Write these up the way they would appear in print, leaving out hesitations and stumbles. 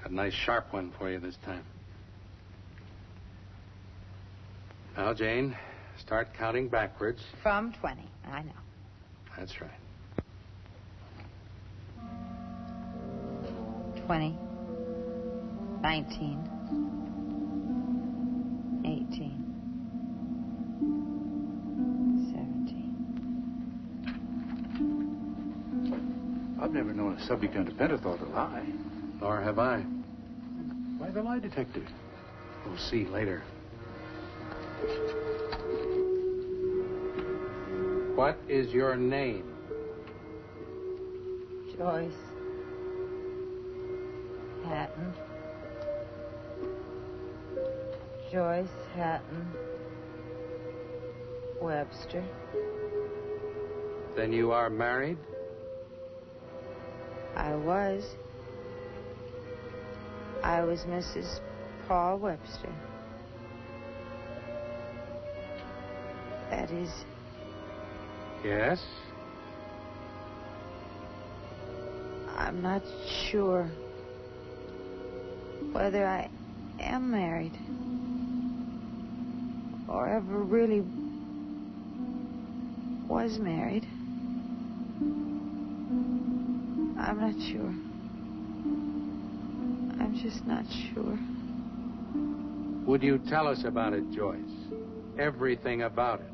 Got a nice sharp one for you this time. Now, Jane, start counting backwards. From 20. I know. That's right. 20. 19. 18. 17. I've never known a subject under pentothal to lie. Nor have I. Why the lie detector? We'll see later. What is your name? Joyce. Hatton. Joyce Hatton. Webster. Then you are married? I was Mrs. Paul Webster. That is... Yes? I'm not sure whether I am married or ever really was married. I'm not sure. I'm just not sure. Would you tell us about it, Joyce? Everything about it.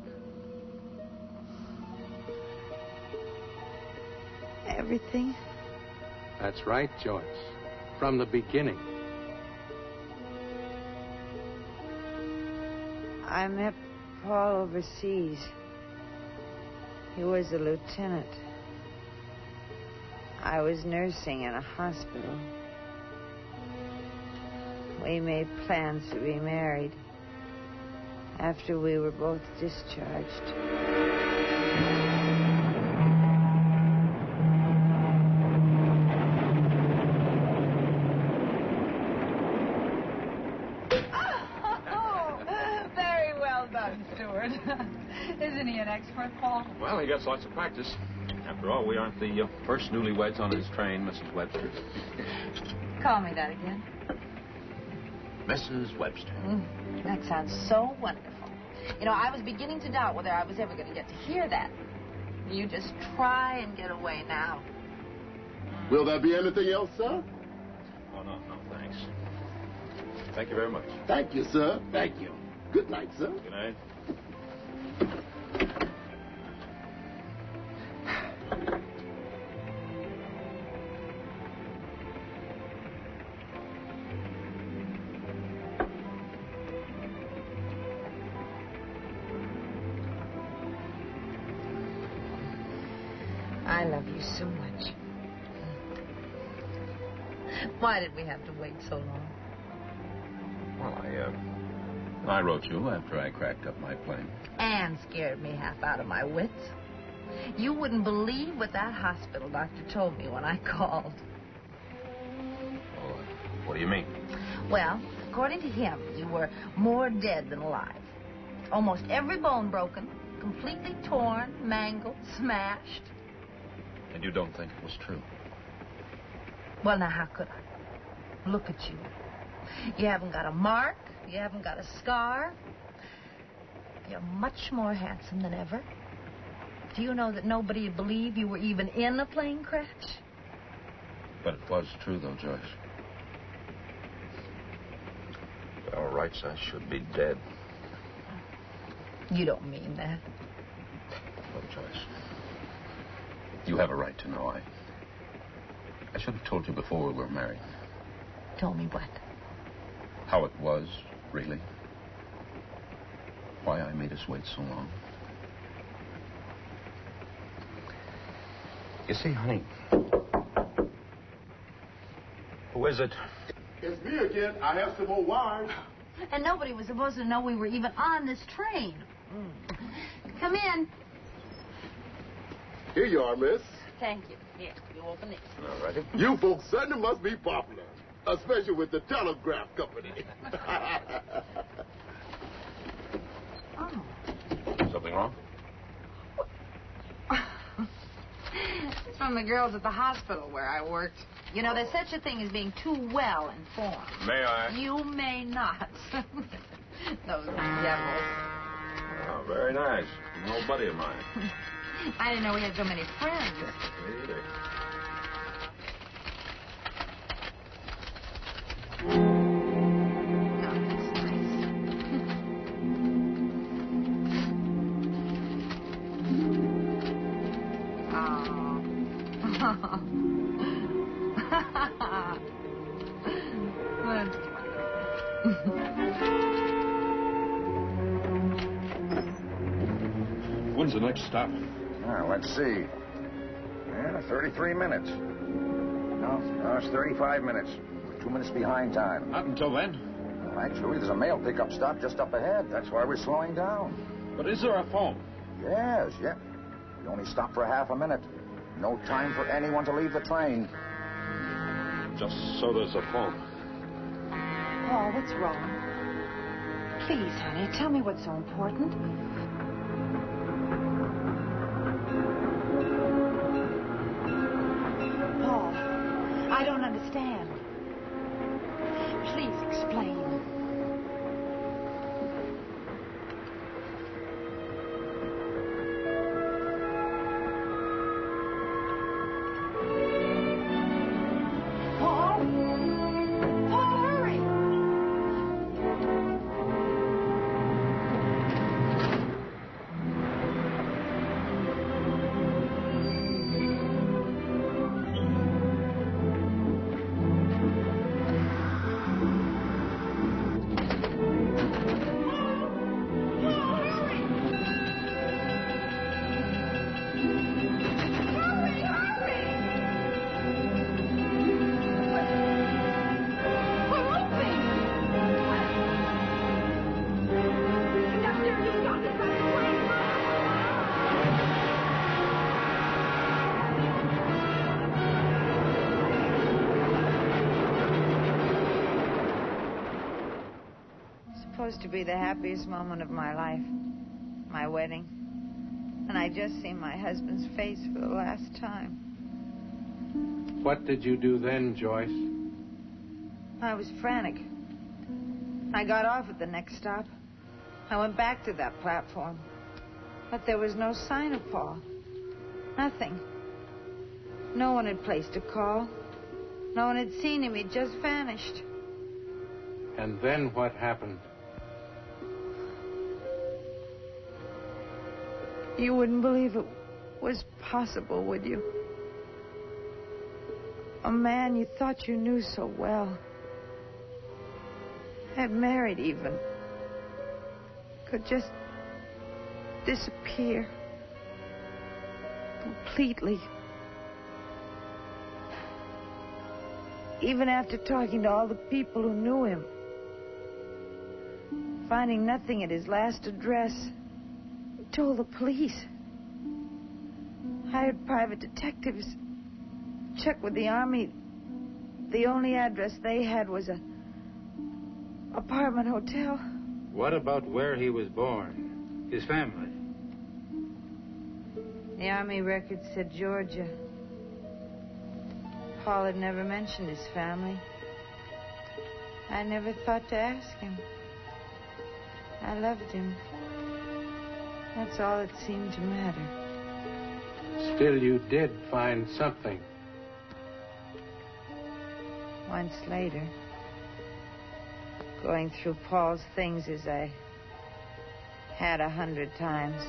Everything? That's right, Joyce. From the beginning. I met Paul overseas. He was a lieutenant. I was nursing in a hospital. We made plans to be married after we were both discharged. Isn't he an expert, Paul? Well, he gets lots of practice. After all, we aren't the first newlyweds on his train, Mrs. Webster. Call me that again. Mrs. Webster. That sounds so wonderful. You know, I was beginning to doubt whether I was ever going to get to hear that. You just try and get away now. Will there be anything else, sir? Oh, no, thanks. Thank you very much. Thank you, sir. Thank you. Good night, sir. Good night. I love you so much. Why did we have to wait so long? Well, I wrote you after I cracked up my plane. And scared me half out of my wits. You wouldn't believe what that hospital doctor told me when I called. Well, what do you mean? Well, according to him, you were more dead than alive. Almost every bone broken, completely torn, mangled, smashed. And you don't think it was true? Well, now, how could I? Look at you. You haven't got a mark. You haven't got a scar. You're much more handsome than ever. Do you know that nobody would believe you were even in a plane crash? But it was true, though, Joyce. By all rights, I should be dead. You don't mean that. Well, Joyce, you have a right to know. I should have told you before we were married. Told me what? How it was, really. Why I made us wait so long. You see, honey. Who is it? It's me again. I have some more wine. And nobody was supposed to know we were even on this train. Come in. Here you are, miss. Thank you. Here, you open it. All righty. You folks certainly must be popular, especially with the telegraph company. Oh. Something wrong? It's from the girls at the hospital where I worked. You know, there's such a thing as being too well informed. May I? You may not. Those devils. Oh, very nice. An old buddy of mine. I didn't know we had so many friends. Me either. Oh, that's nice. Oh. That's When's the next stop? Let's see. 33 minutes. No, it's 35 minutes. We're 2 minutes behind time. Not until then. Well, actually, there's a mail pickup stop just up ahead. That's why we're slowing down. But is there a phone? Yes. We only stop for half a minute. No time for anyone to leave the train. Just so there's a phone. Paul, what's wrong? Please, honey, tell me what's so important. Paul, I don't understand. Please explain. Supposed to be the happiest moment of my life, my wedding. And I just seen my husband's face for the last time. What did you do then, Joyce? I was frantic. I got off at the next stop. I went back to that platform. But there was no sign of Paul. Nothing. No one had placed a call. No one had seen him. He'd just vanished. And then what happened? You wouldn't believe it was possible, would you? A man you thought you knew so well, had married even, could just disappear completely. Even after talking to all the people who knew him, finding nothing at his last address, he told the police. Hired private detectives, checked with the Army. The only address they had was a apartment hotel. What about where he was born? His family? The Army record said Georgia. Paul had never mentioned his family. I never thought to ask him. I loved him. That's all that seemed to matter. Still, you did find something. Once later, going through Paul's things as I had 100 times.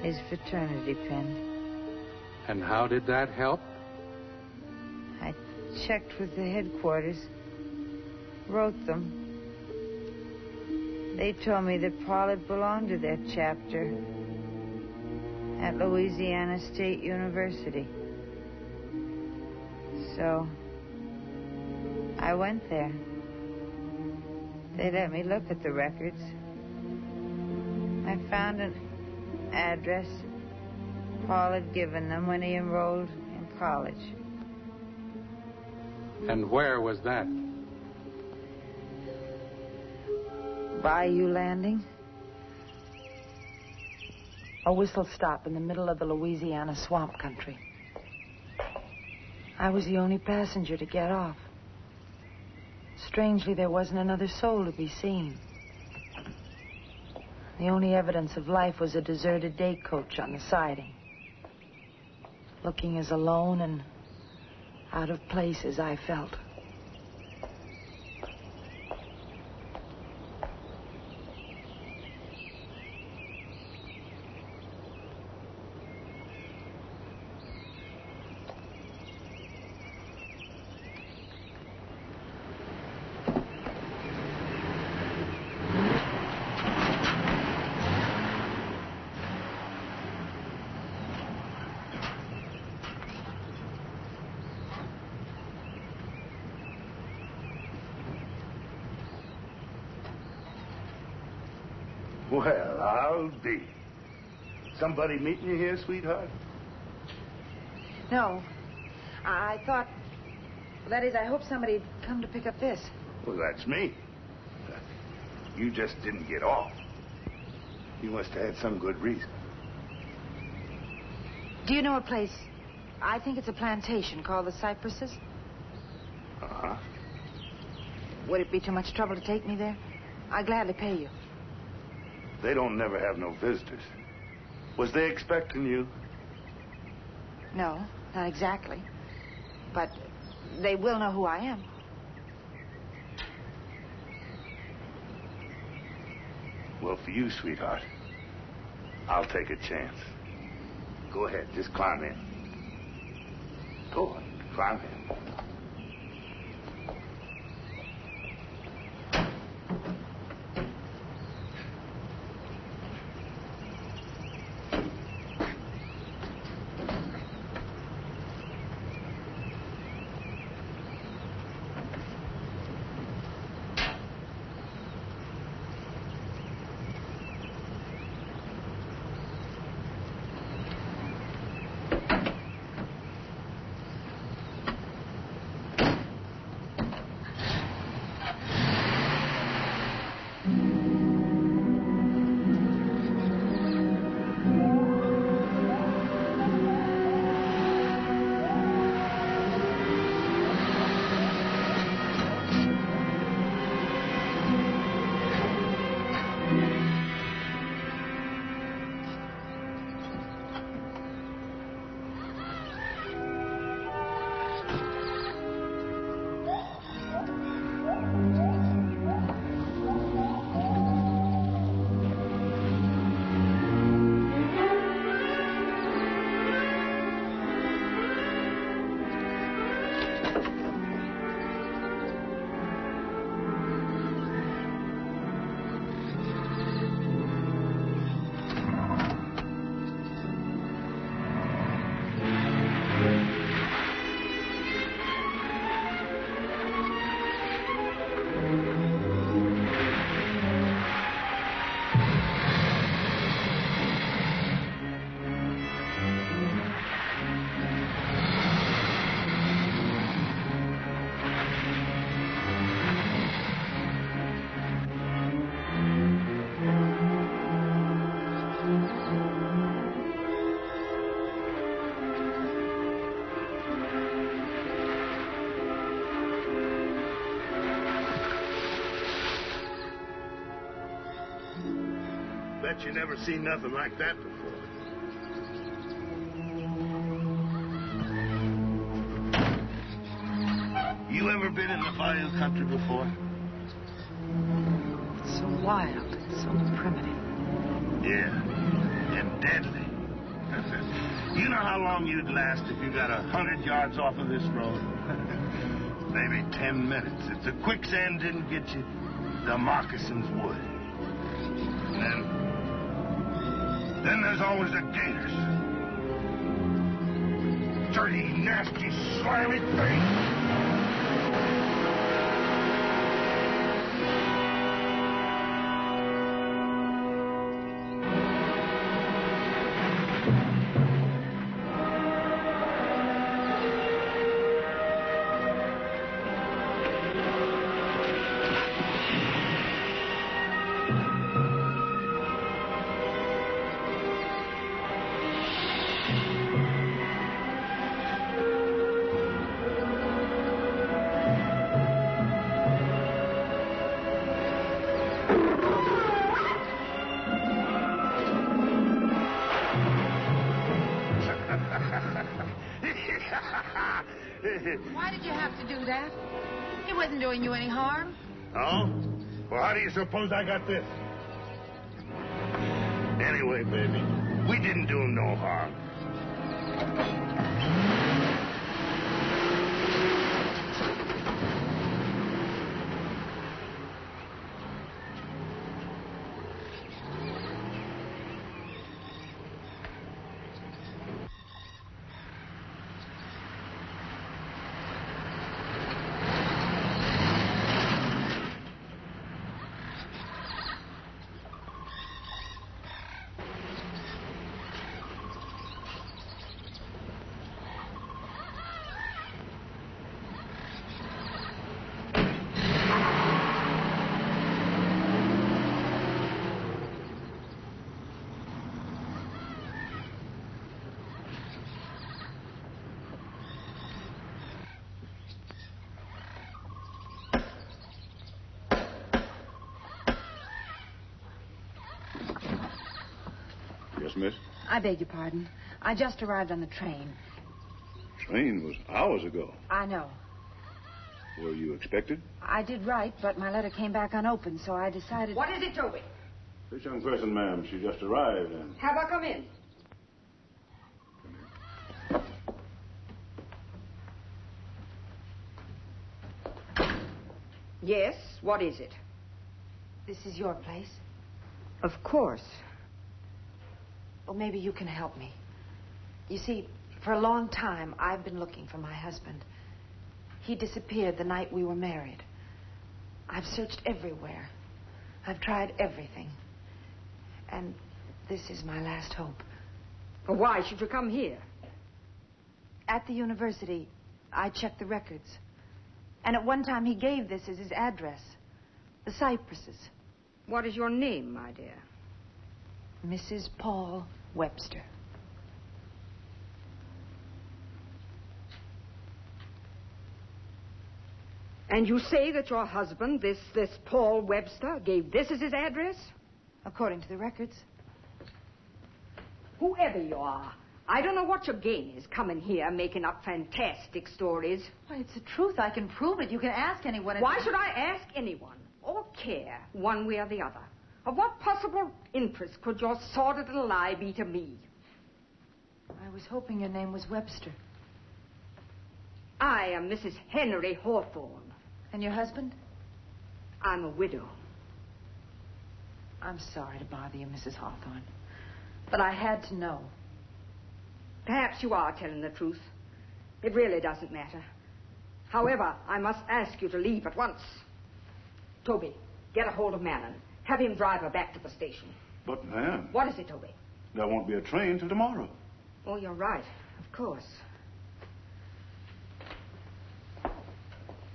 His fraternity pin. And how did that help? I checked with the headquarters, wrote them. They told me that Paul had belonged to their chapter at Louisiana State University. So I went there. They let me look at the records. I found an address Paul had given them when he enrolled in college. And where was that? Bayou Landing. A whistle stop in the middle of the Louisiana swamp country. I was the only passenger to get off. Strangely, there wasn't another soul to be seen. The only evidence of life was a deserted day coach on the siding, looking as alone and out of place as I felt. Well, I'll be. Somebody meeting you here, sweetheart? No. I thought... That is, I hope somebody'd come to pick up this. Well, that's me. You just didn't get off. You must have had some good reason. Do you know a place? I think it's a plantation called the Cypresses. Uh-huh. Would it be too much trouble to take me there? I'd gladly pay you. They don't never have no visitors. Was they expecting you? No, not exactly. But they will know who I am. Well, for you, sweetheart, I'll take a chance. Go ahead, just climb in. Go on, climb in. Bet you never seen nothing like that before. You ever been in the bayou country before? It's so wild, so primitive. Yeah, and deadly. You know how long you'd last if you got 100 yards off of this road? Maybe 10 minutes. If the quicksand didn't get you, the moccasins would. Then there's always the gators. Dirty, nasty, slimy things. Why did you have to do that? He wasn't doing you any harm. Oh? Well, how do you suppose I got this? Anyway, baby, we didn't do him no harm. Yes, miss? I beg your pardon. I just arrived on the train. Train was hours ago. I know. Were you expected? I did write, but my letter came back unopened, so I decided... What is it, Toby? This young person, ma'am, she just arrived and... Have her come in. Yes, what is it? This is your place? Of course. Well, maybe you can help me. You see, for a long time, I've been looking for my husband. He disappeared the night we were married. I've searched everywhere. I've tried everything. And this is my last hope. Well, why should you come here? At the university, I checked the records. And at one time, he gave this as his address. The Cypresses. What is your name, my dear? Mrs. Paul Webster. And you say that your husband, this Paul Webster, gave this as his address? According to the records. Whoever you are, I don't know what your game is coming here making up fantastic stories. Why, it's the truth. I can prove it. You can ask anyone. Why should I ask anyone or care one way or the other? Of what possible interest could your sordid little lie be to me? I was hoping your name was Webster. I am Mrs. Henry Hawthorne. And your husband? I'm a widow. I'm sorry to bother you, Mrs. Hawthorne. But I had to know. Perhaps you are telling the truth. It really doesn't matter. However, I must ask you to leave at once. Toby, get a hold of Manon. Have him drive her back to the station. But, ma'am... What is it, Toby? There won't be a train till tomorrow. Oh, you're right. Of course.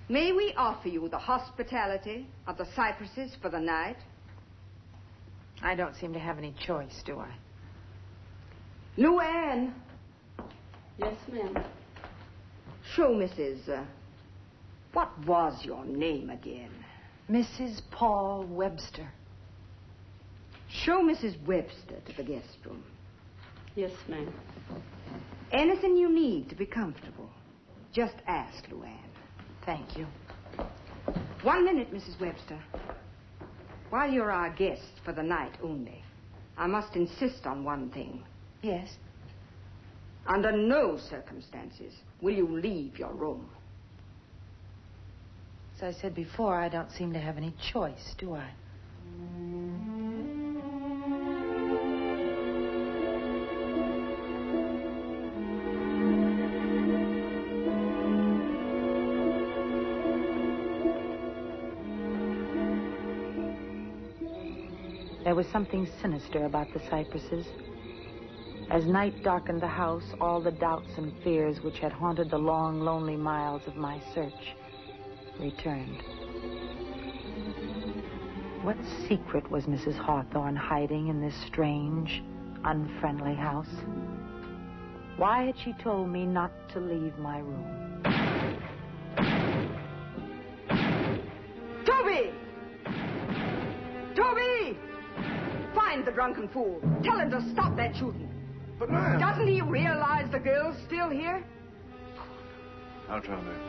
May we offer you the hospitality of the Cypresses for the night? I don't seem to have any choice, do I? Luann! Yes, ma'am. Show Mrs. What was your name again? Mrs. Paul Webster. Show Mrs. Webster to the guest room. Yes, ma'am. Anything you need to be comfortable, just ask Luann. Thank you. 1 minute, Mrs. Webster. While you're our guest for the night only, I must insist on one thing. Yes? Under no circumstances will you leave your room. As I said before, I don't seem to have any choice, do I? There was something sinister about the Cypresses. As night darkened the house, all the doubts and fears which had haunted the long, lonely miles of my search returned. What secret was Mrs. Hawthorne hiding in this strange, unfriendly house? Why had she told me not to leave my room? Toby! Toby! Find the drunken fool. Tell him to stop that shooting. But, ma'am... Doesn't he realize the girl's still here? I'll try, man.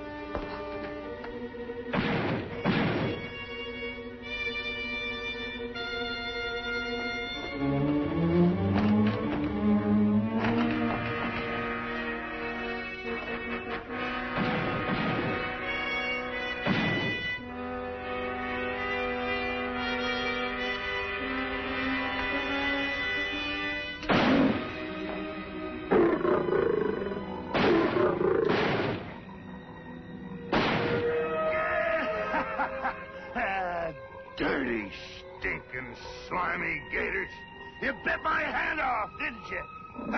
Dirty, stinking, slimy gators. You bit my hand off, didn't you? Well,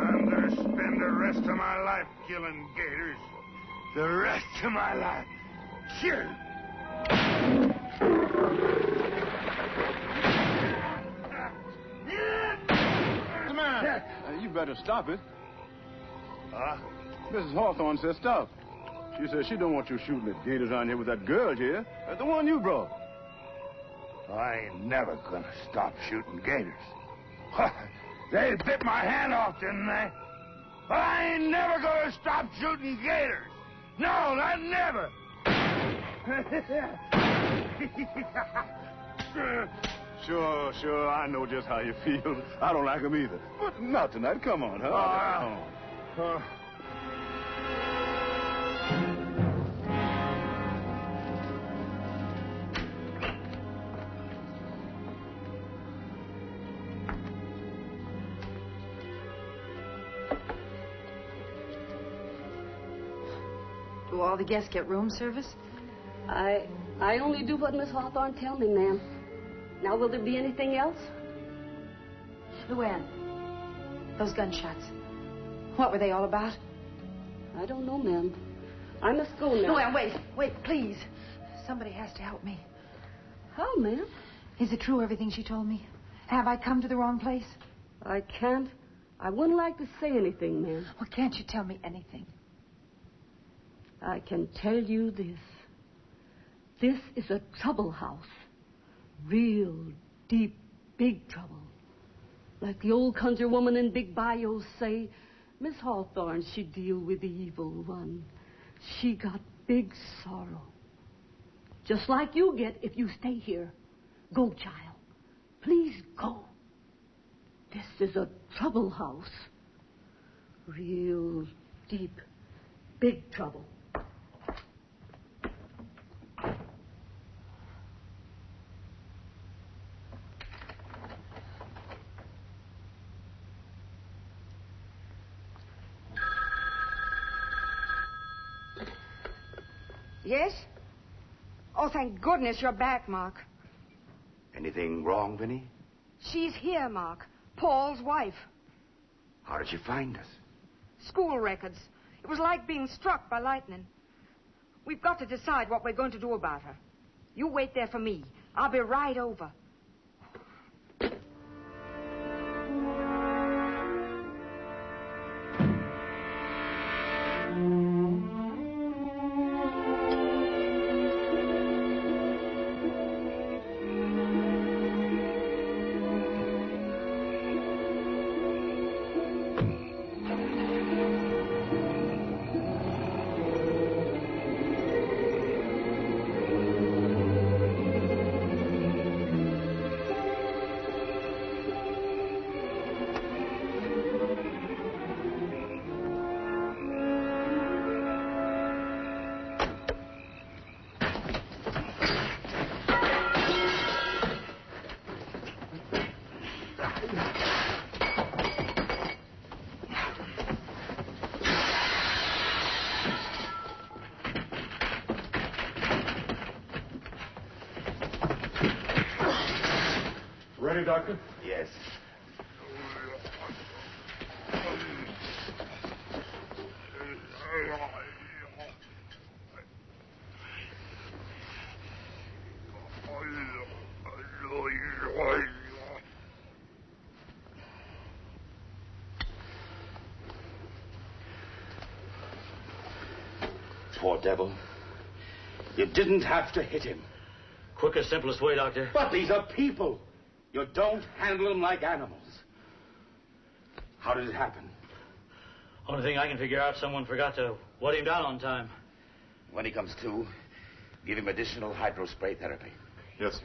I'm gonna spend the rest of my life killing gators. The rest of my life. Sure. Come on. You better stop it. Huh? Mrs. Hawthorne said stop. She said she don't want you shooting at gators around here with that girl here. That's the one you brought. I ain't never gonna stop shooting gators. They bit my hand off, didn't they? I ain't never gonna stop shooting gators. No, not never. Sure, I know just how you feel. I don't like them either. But not tonight. Come on, huh? Do all the guests get room service? I only do what Miss Hawthorne tell me, ma'am. Now, will there be anything else? Luann, those gunshots. What were they all about? I don't know, ma'am. I must go now. Luann, wait, please. Somebody has to help me. How, ma'am? Is it true, everything she told me? Have I come to the wrong place? I can't. I wouldn't like to say anything, ma'am. Well, can't you tell me anything? I can tell you this. This is a trouble house. Real, deep, big trouble. Like the old conjure woman in Big Bayous say, Miss Hawthorne, she deal with the evil one. She got big sorrow. Just like you get if you stay here. Go, child. Please go. This is a trouble house. Real, deep, big trouble. Yes? Oh, thank goodness you're back, Mark. Anything wrong, Vinny? She's here, Mark. Paul's wife. How did you find us? School records. It was like being struck by lightning. We've got to decide what we're going to do about her. You wait there for me. I'll be right over. Ready, Doctor? Yes. Poor devil. You didn't have to hit him. Quickest, simplest way, Doctor. But these are people. You don't handle them like animals. How did it happen? Only thing I can figure out, someone forgot to Put him down on time. When he comes to, give him additional hydrospray therapy. Yes, sir.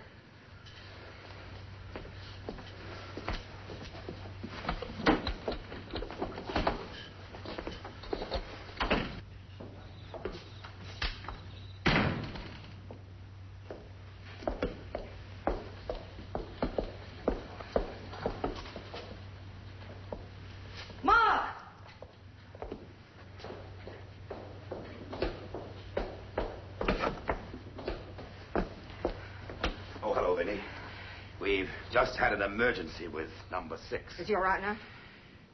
We've just had an emergency with number 6. Is he all right now?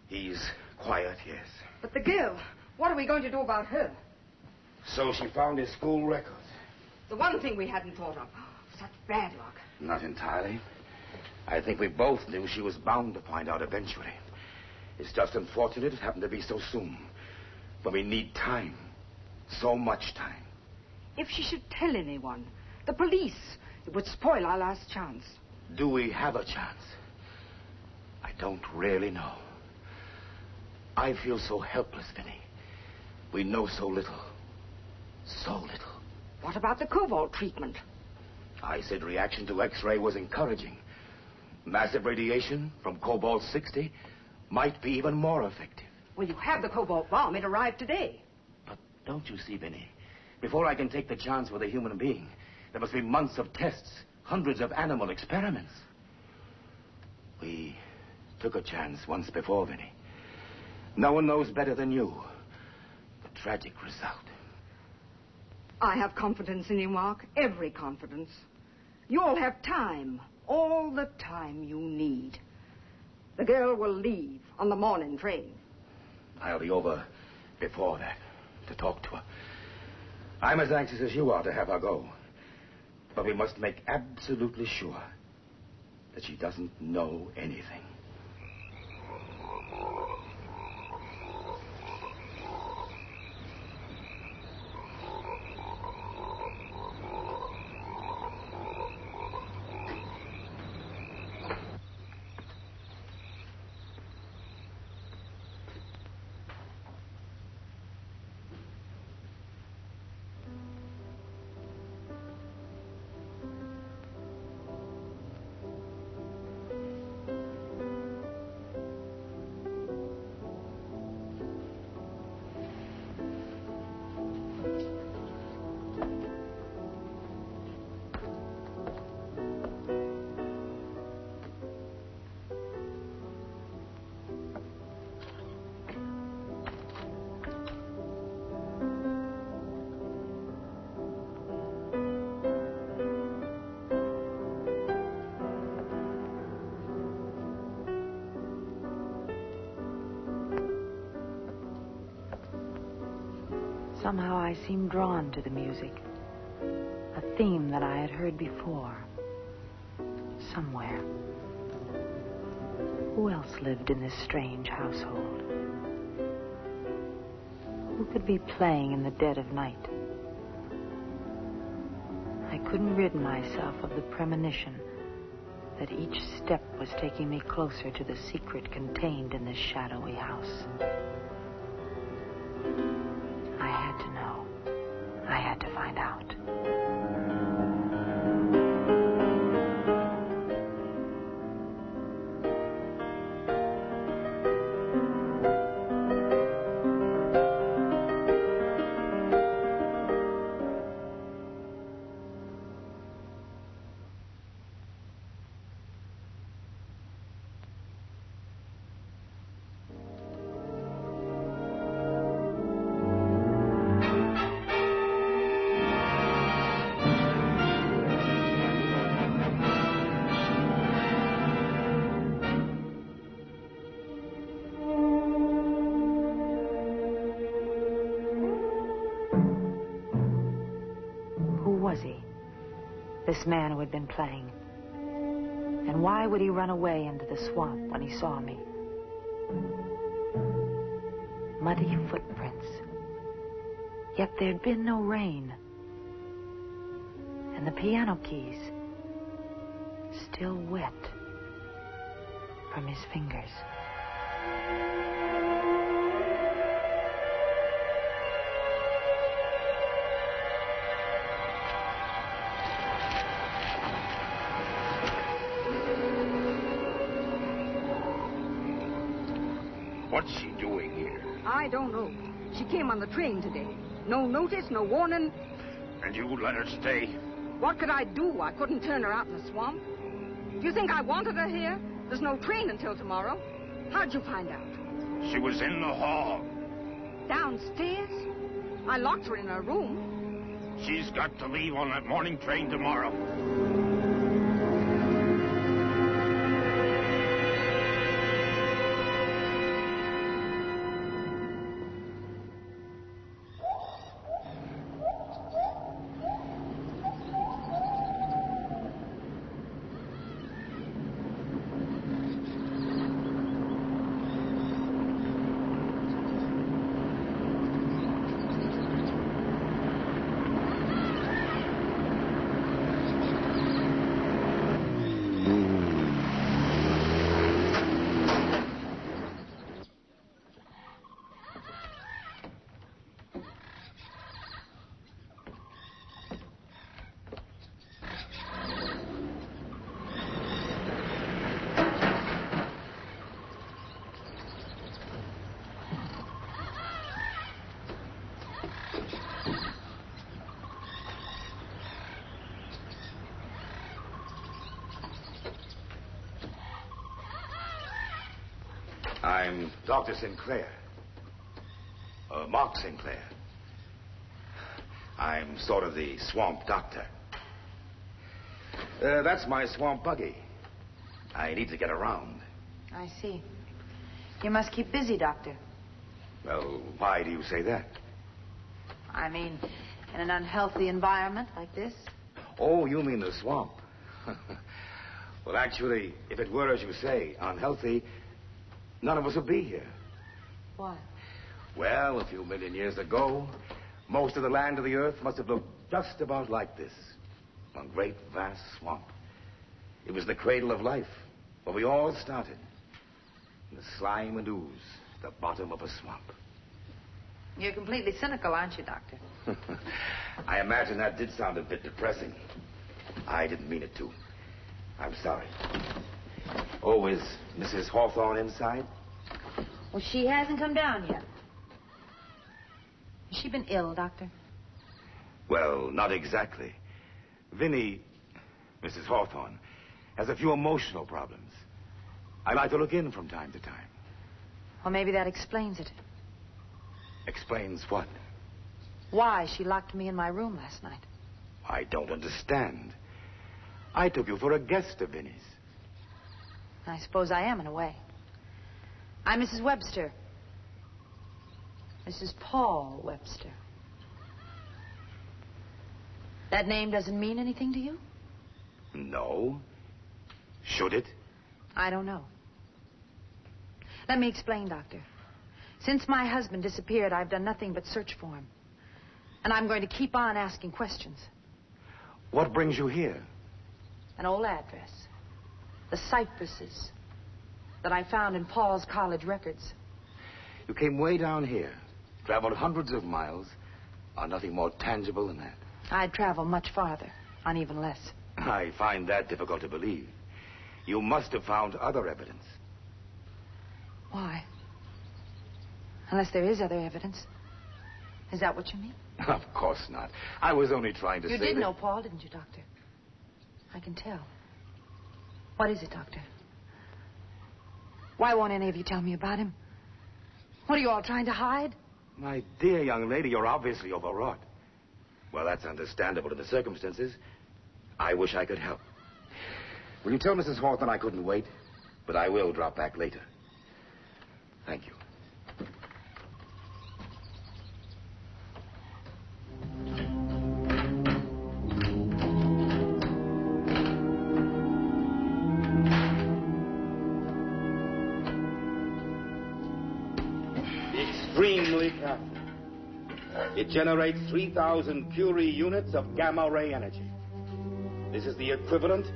He's quiet, yes. But the girl, what are we going to do about her? So she found his school records. The one thing we hadn't thought of. Such bad luck. Not entirely. I think we both knew she was bound to find out eventually. It's just unfortunate it happened to be so soon. But we need time. So much time. If she should tell anyone, the police, it would spoil our last chance. Do we have a chance? I don't really know. I feel so helpless, Vinny. We know so little. So little. What about the cobalt treatment? I said reaction to X-ray was encouraging. Massive radiation from cobalt-60 might be even more effective. Well, you have the cobalt bomb. It arrived today. But don't you see, Vinny? Before I can take the chance with a human being, there must be months of tests, hundreds of animal experiments. We took a chance once before, Vinny. No one knows better than you the tragic result. I have confidence in you, Mark. Every confidence. You'll have time. All the time you need. The girl will leave on the morning train. I'll be over before that to talk to her. I'm as anxious as you are to have her go. But we must make absolutely sure that she doesn't know anything. Somehow I seemed drawn to the music. A theme that I had heard before. Somewhere. Who else lived in this strange household? Who could be playing in the dead of night? I couldn't rid myself of the premonition that each step was taking me closer to the secret contained in this shadowy house. I had to know. I had to find out. This man who had been playing. And why would he run away into the swamp when he saw me? Muddy footprints. Yet there'd been no rain. And the piano keys, still wet from his fingers. What's she doing here? I don't know. She came on the train today. No notice, no warning. And you let her stay? What could I do? I couldn't turn her out in the swamp. Do you think I wanted her here? There's no train until tomorrow. How'd you find out? She was in the hall. Downstairs? I locked her in her room. She's got to leave on that morning train tomorrow. I'm Dr. Sinclair. Mark Sinclair. I'm sort of the swamp doctor. That's my swamp buggy. I need to get around. I see. You must keep busy, Doctor. Well, why do you say that? I mean, in an unhealthy environment like this. Oh, you mean the swamp. Well, actually, if it were as you say, unhealthy, none of us would be here. Why? Well, a few million years ago, most of the land of the earth must have looked just about like this. A great, vast swamp. It was the cradle of life, where we all started. In the slime and ooze, the bottom of a swamp. You're completely cynical, aren't you, Doctor? I imagine that did sound a bit depressing. I didn't mean it to. I'm sorry. Oh, is Mrs. Hawthorne inside? Well, she hasn't come down yet. Has she been ill, Doctor? Well, not exactly. Vinny, Mrs. Hawthorne, has a few emotional problems. I like to look in from time to time. Well, maybe that explains it. Explains what? Why she locked me in my room last night. I don't understand. I took you for a guest of Vinny's. I suppose I am, in a way. I'm Mrs. Webster. Mrs. Paul Webster. That name doesn't mean anything to you? No. Should it? I don't know. Let me explain, Doctor. Since my husband disappeared, I've done nothing but search for him. And I'm going to keep on asking questions. What brings you here? An old address. The cypresses that I found in Paul's college records. You came way down here, traveled hundreds of miles, on nothing more tangible than that. I'd travel much farther, on even less. I find that difficult to believe. You must have found other evidence. Why? Unless there is other evidence. Is that what you mean? Of course not. I was only trying to say You did that... know Paul, didn't you, Doctor? I can tell. What is it, Doctor? Why won't any of you tell me about him? What are you all trying to hide? My dear young lady, you're obviously overwrought. Well, that's understandable in the circumstances. I wish I could help. Will you tell Mrs. Hawthorne I couldn't wait? But I will drop back later. Thank you. Extremely careful. It generates 3,000 Curie units of gamma ray energy. This is the equivalent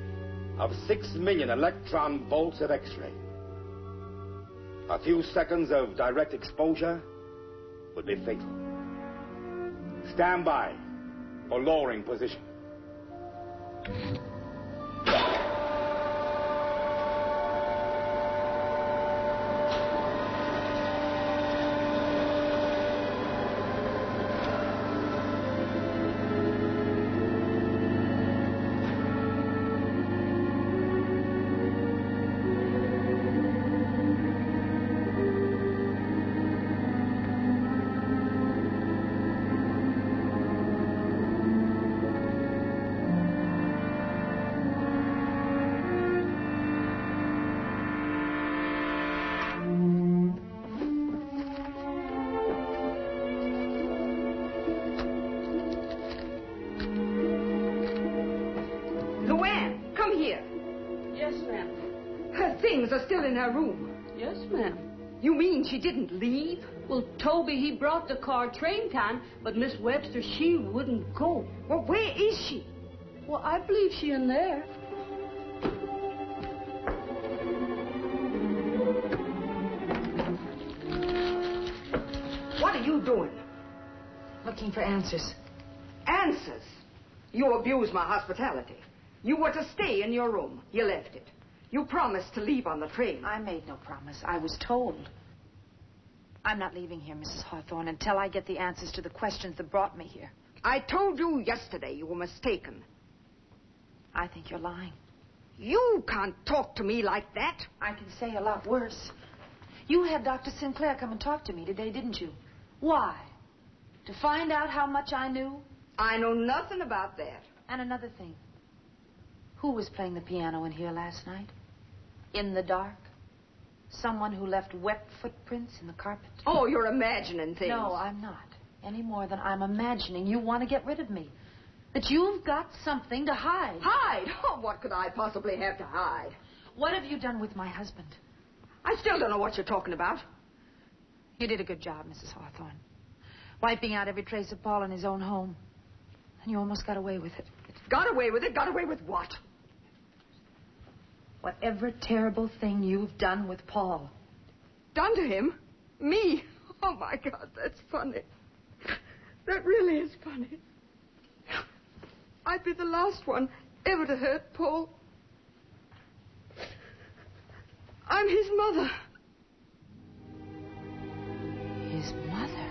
of 6 million electron volts of X-ray. A few seconds of direct exposure would be fatal. Stand by for lowering position. things are still in her room. Yes, ma'am. You mean she didn't leave? Well, Toby, he brought the car train time, but Miss Webster, she wouldn't go. Well, where is she? Well, I believe she in there. What are you doing? Looking for answers. Answers? You abused my hospitality. You were to stay in your room. You left it. You promised to leave on the train. I made no promise. I was told. I'm not leaving here, Mrs. Hawthorne, until I get the answers to the questions that brought me here. I told you yesterday you were mistaken. I think you're lying. You can't talk to me like that. I can say a lot worse. You had Dr. Sinclair come and talk to me today, didn't you? Why? To find out how much I knew? I know nothing about that. And another thing. Who was playing the piano in here last night? In the dark? Someone who left wet footprints in the carpet? Oh, you're imagining things. No, I'm not. Any more than I'm imagining you want to get rid of me. That you've got something to hide. Hide? Oh, what could I possibly have to hide? What have you done with my husband? I still don't know what you're talking about. You did a good job, Mrs. Hawthorne. Wiping out every trace of Paul in his own home. And you almost got away with it. Got away with it? Got away with what? Whatever terrible thing you've done with Paul. Done to him? Me? Oh, my God, that's funny. That really is funny. I'd be the last one ever to hurt Paul. I'm his mother. His mother?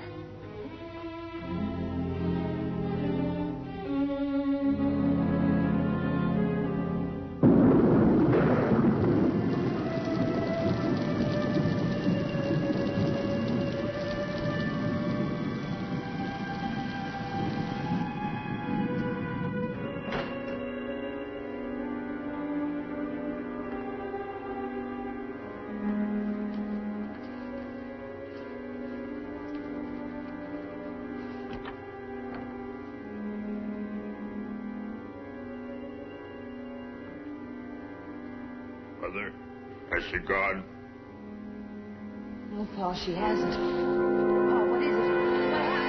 Mother, has she gone? No, Paul, she hasn't. Oh, what is it? What happened?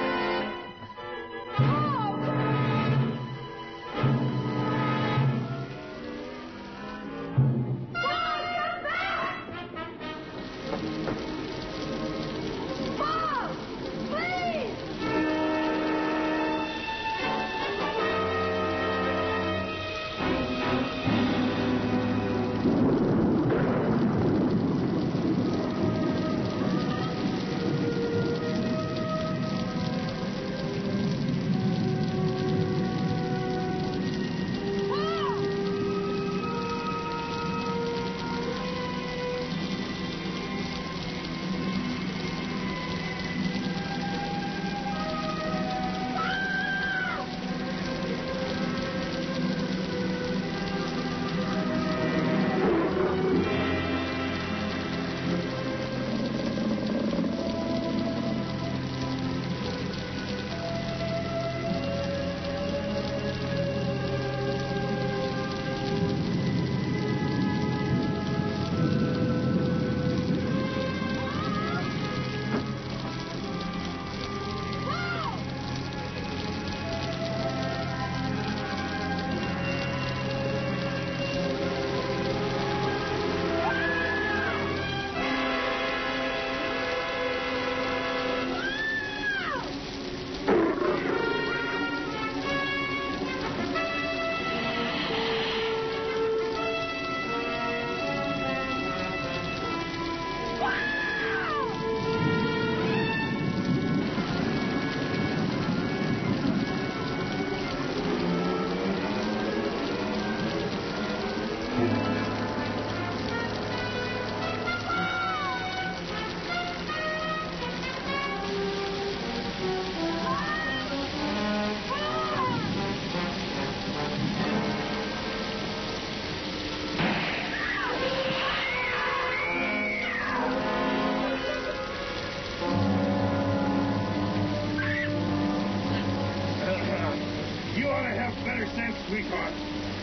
better sense, sweetheart.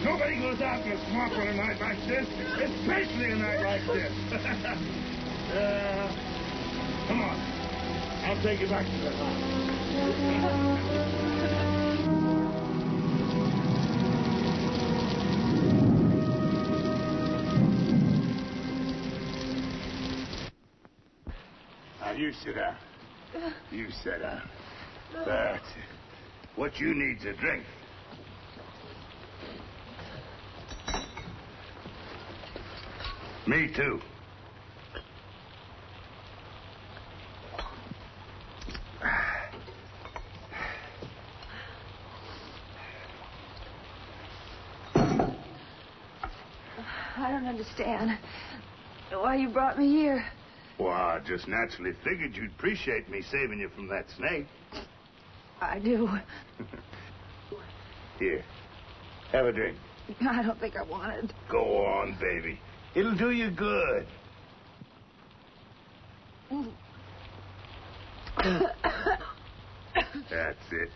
Nobody goes out in the swamp on a night like this, especially a night like this. Come on. I'll take you back to the house. Now, you sit down. You sit down. That's it. What you need's a drink. Me too. I don't understand why you brought me here. Well, I just naturally figured you'd appreciate me saving you from that snake. I do. Here, have a drink. I don't think I want it. Go on, baby. It'll do you good. That's it.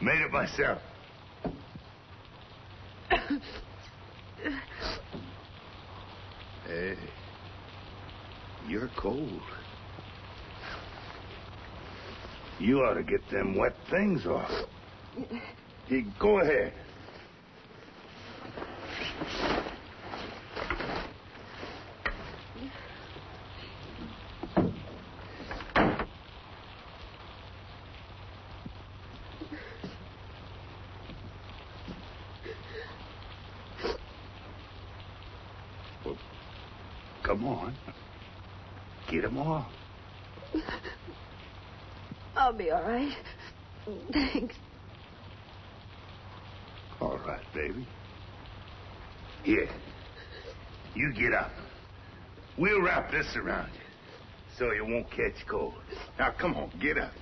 Made it myself. Hey, you're cold. You ought to get them wet things off. Here, go ahead. Well, come on. Get them off. I'll be all right. Thanks. All right, baby. Here. You get up. We'll wrap this around you so you won't catch cold. Now, come on, get up.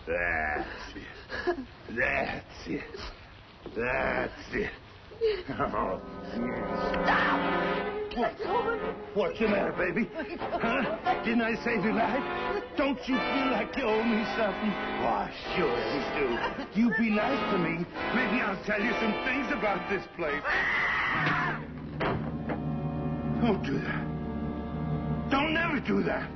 That's it. That's it. That's it. Oh. What's the matter, baby? Huh? Didn't I save your life? Don't you feel like you owe me something? Why, sure you do. You be nice to me. Maybe I'll tell you some things about this place. Don't do that. Don't never do that.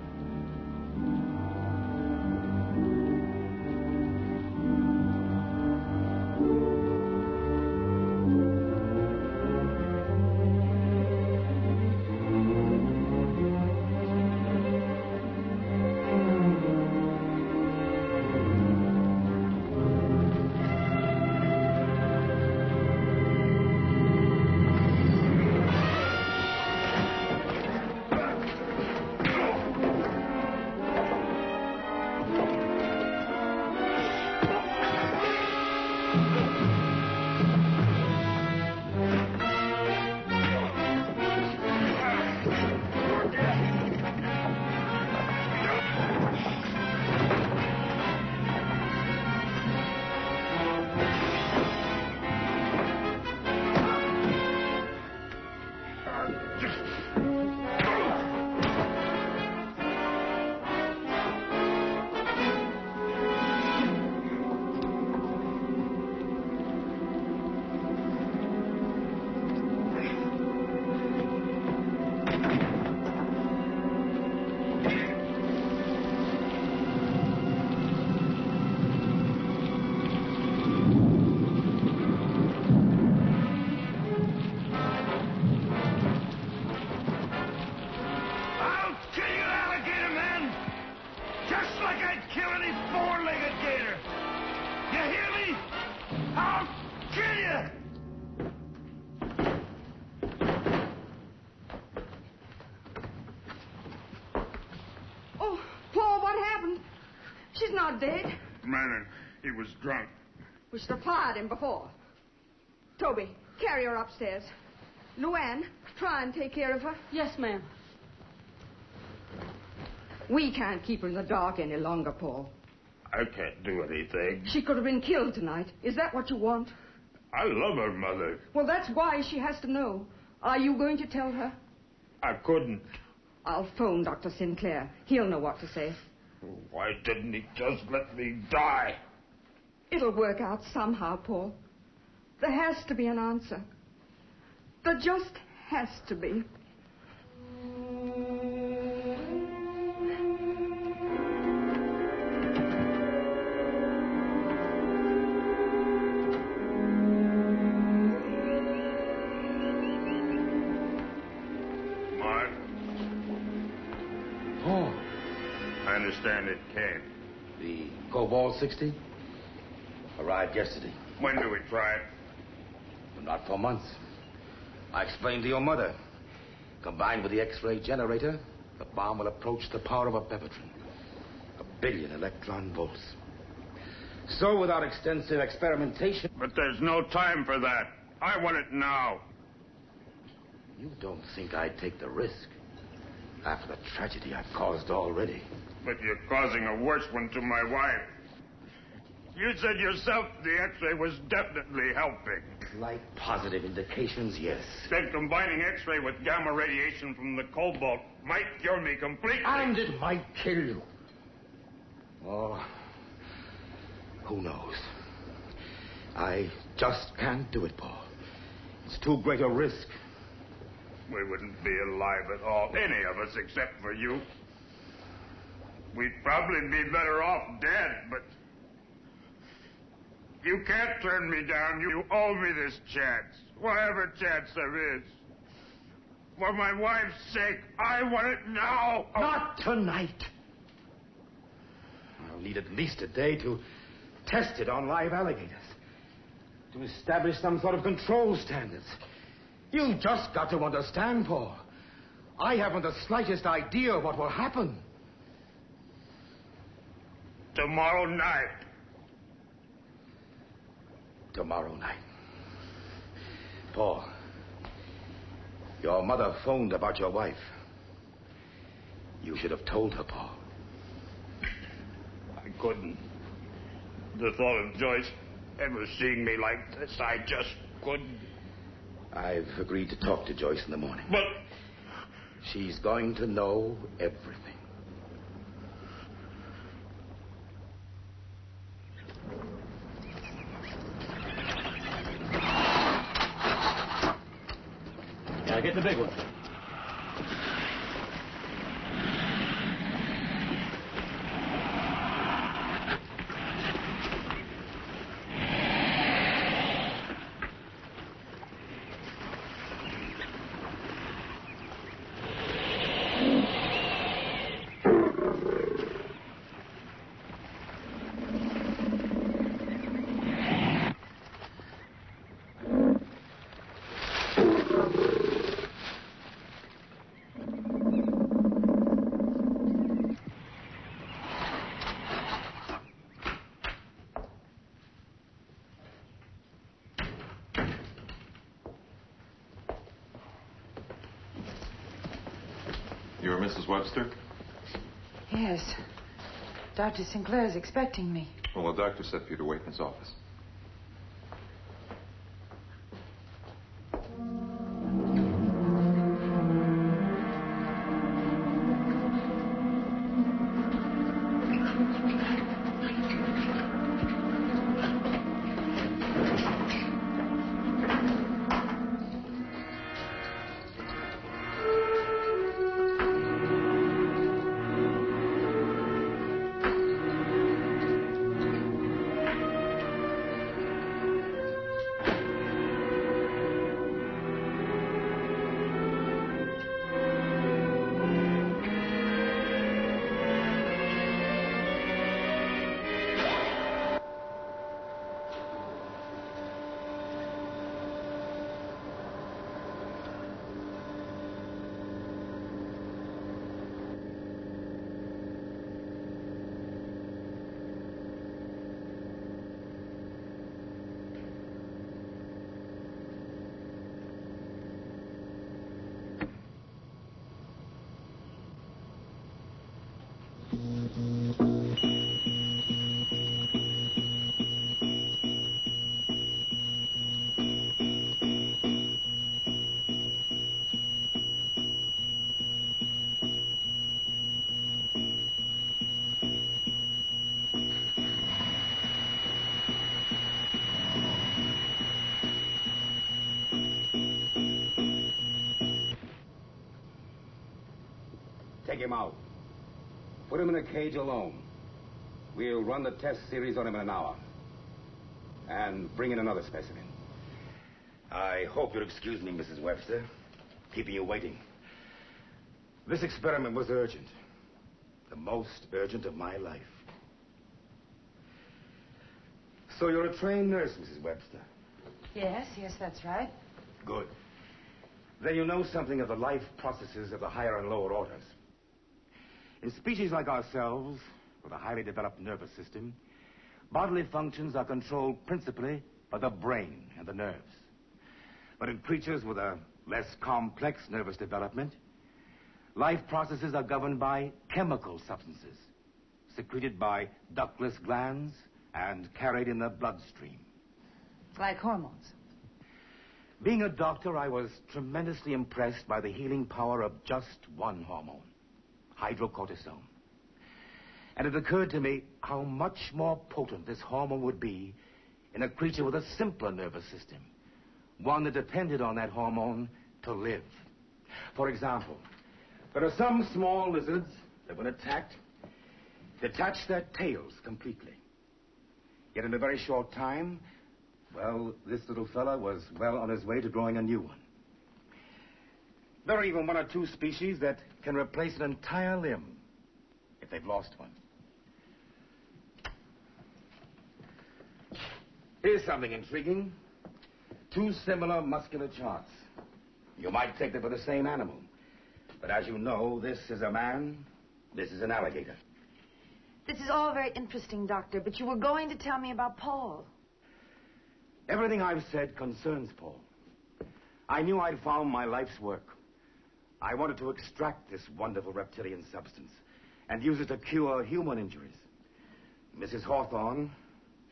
She's not dead. Man, he was drunk. We should have fired him before. Toby, carry her upstairs. Luann, try and take care of her. Yes, ma'am. We can't keep her in the dark any longer, Paul. I can't do anything. She could have been killed tonight. Is that what you want? I love her, Mother. Well, that's why she has to know. Are you going to tell her? I couldn't. I'll phone Dr. Sinclair. He'll know what to say. Why didn't he just let me die? It'll work out somehow, Paul. There has to be an answer. There just has to be. Mark? Paul. I understand it came. The Cobalt 60 arrived yesterday. When do we try it? Not for months. I explained to your mother. Combined with the X-ray generator, the bomb will approach the power of a bevotron. 1 billion electron volts. So without extensive experimentation... But there's no time for that. I want it now. You don't think I'd take the risk after the tragedy I've caused already. But you're causing a worse one to my wife. You said yourself the X-ray was definitely helping. Slight positive indications, yes. Then combining X-ray with gamma radiation from the cobalt might cure me completely. And it might kill you. Oh, who knows? I just can't do it, Paul. It's too great a risk. We wouldn't be alive at all, any of us, except for you. We'd probably be better off dead, but... You can't turn me down. You owe me this chance. Whatever chance there is. For my wife's sake, I want it now. Not tonight. I'll need at least a day to test it on live alligators. To establish some sort of control standards. You've just got to understand, Paul. I haven't the slightest idea of what will happen. Tomorrow night. Tomorrow night. Paul, your mother phoned about your wife. You should have told her, Paul. I couldn't. The thought of Joyce ever seeing me like this, I just couldn't. I've agreed to talk to Joyce in the morning. But... She's going to know everything. Now get the big one. You're Mrs. Webster? Yes. Dr. Sinclair's expecting me. Well, the doctor said for you to wait in his office. him out. Put him in a cage alone. We'll run the test series on him in an hour. And bring in another specimen. I hope you'll excuse me, Mrs. Webster, keeping you waiting. This experiment was urgent. The most urgent of my life. So you're a trained nurse, Mrs. Webster? Yes, that's right. Good. Then you know something of the life processes of the higher and lower orders. In species like ourselves, with a highly developed nervous system, bodily functions are controlled principally by the brain and the nerves. But in creatures with a less complex nervous development, life processes are governed by chemical substances, secreted by ductless glands and carried in the bloodstream. Like hormones. Being a doctor, I was tremendously impressed by the healing power of just one hormone, hydrocortisone. And it occurred to me how much more potent this hormone would be in a creature with a simpler nervous system, one that depended on that hormone to live. For example, there are some small lizards that, when attacked, detach their tails completely. Yet in a very short time, well, this little fella was well on his way to growing a new one. There are even one or two species that can replace an entire limb if they've lost one. Here's something intriguing. Two similar muscular charts. You might take them for the same animal. But as you know, this is a man, this is an alligator. This is all very interesting, Doctor, but you were going to tell me about Paul. Everything I've said concerns Paul. I knew I'd found my life's work. I wanted to extract this wonderful reptilian substance and use it to cure human injuries. Mrs. Hawthorne,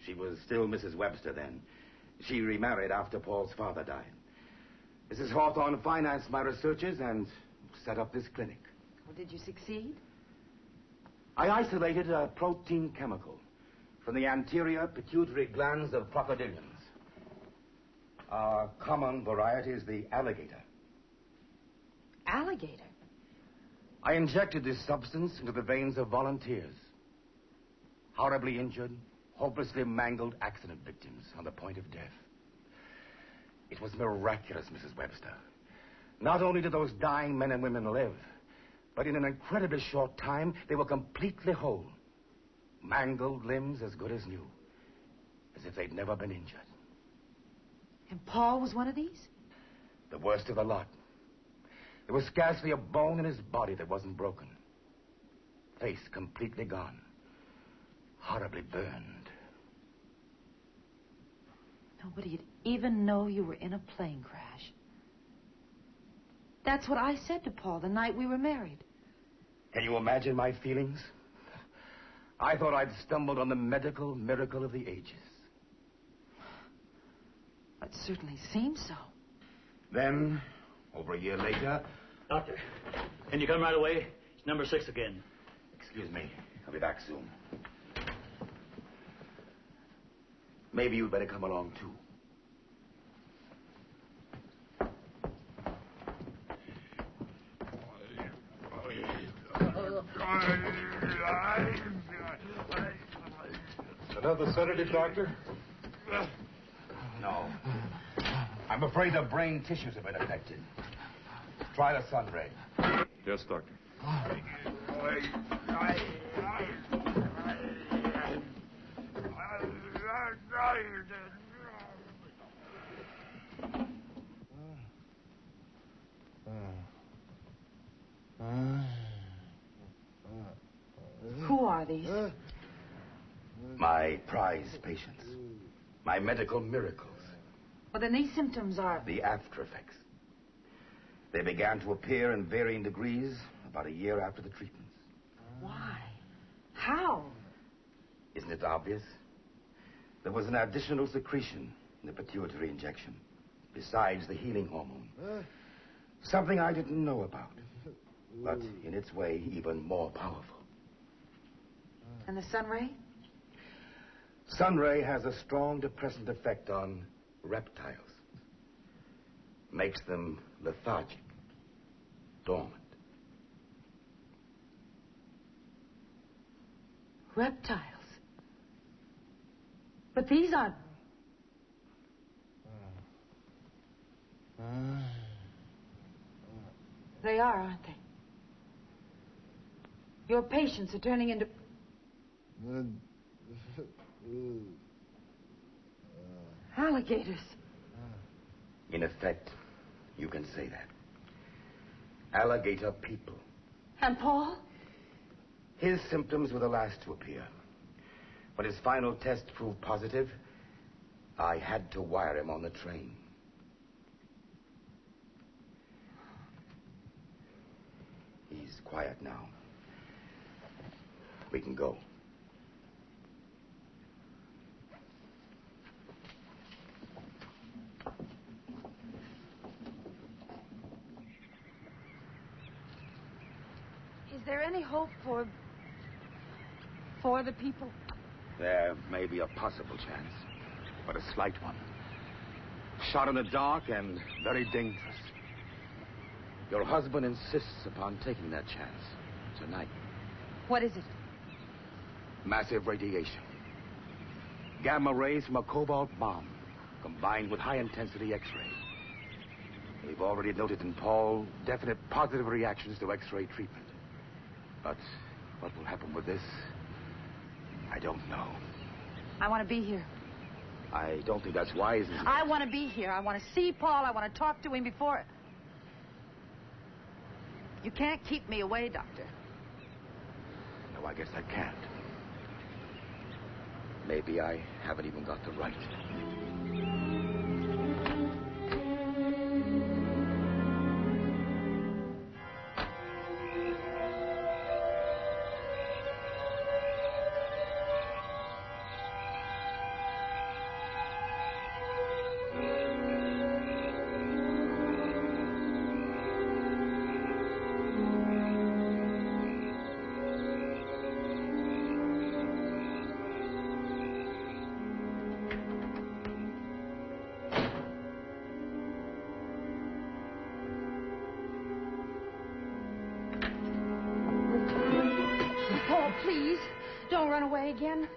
she was still Mrs. Webster then. She remarried after Paul's father died. Mrs. Hawthorne financed my researches and set up this clinic. Well, did you succeed? I isolated a protein chemical from the anterior pituitary glands of crocodilians. Our common variety is the alligator. Alligator? I injected this substance into the veins of volunteers. Horribly injured, hopelessly mangled accident victims on the point of death. It was miraculous, Mrs. Webster. Not only did those dying men and women live, but in an incredibly short time, they were completely whole. Mangled limbs as good as new. As if they'd never been injured. And Paul was one of these? The worst of the lot. There was scarcely a bone in his body that wasn't broken. Face completely gone. Horribly burned. Nobody'd even know you were in a plane crash. That's what I said to Paul the night we were married. Can you imagine my feelings? I thought I'd stumbled on the medical miracle of the ages. It certainly seems so. Then, over a year later... Doctor, can you come right away? It's number 6 again. Excuse me. I'll be back soon. Maybe you'd better come along, too. Another sedative, Doctor? No. I'm afraid the brain tissues have been affected. Try the sun ray. Yes, Doctor. Who are these? My prize patients. My medical miracles. Well, then these symptoms are... The after effects. They began to appear in varying degrees about a year after the treatments. Why? How? Isn't it obvious? There was an additional secretion in the pituitary injection, besides the healing hormone. Something I didn't know about, but in its way, even more powerful. And the sun ray? Sun ray has a strong depressant effect on reptiles. Makes them lethargic, dormant. Reptiles. But these aren't... They are, aren't they? Your patients are turning into... alligators. In effect, you can say that. Alligator people. And Paul? His symptoms were the last to appear. When his final test proved positive, I had to wire him on the train. He's quiet now. We can go. Is there any hope for the people? There may be a possible chance, but a slight one. Shot in the dark and very dangerous. Your husband insists upon taking that chance tonight. What is it? Massive radiation. Gamma rays from a cobalt bomb, combined with high-intensity X-ray. They've already noted in Paul definite positive reactions to X-ray treatment. But what will happen with this, I don't know. I want to be here. I don't think that's wise. I want to be here. I want to see Paul. I want to talk to him before... You can't keep me away, Doctor. No, I guess I can't. Maybe I haven't even got the right. Paul, please, don't run away again.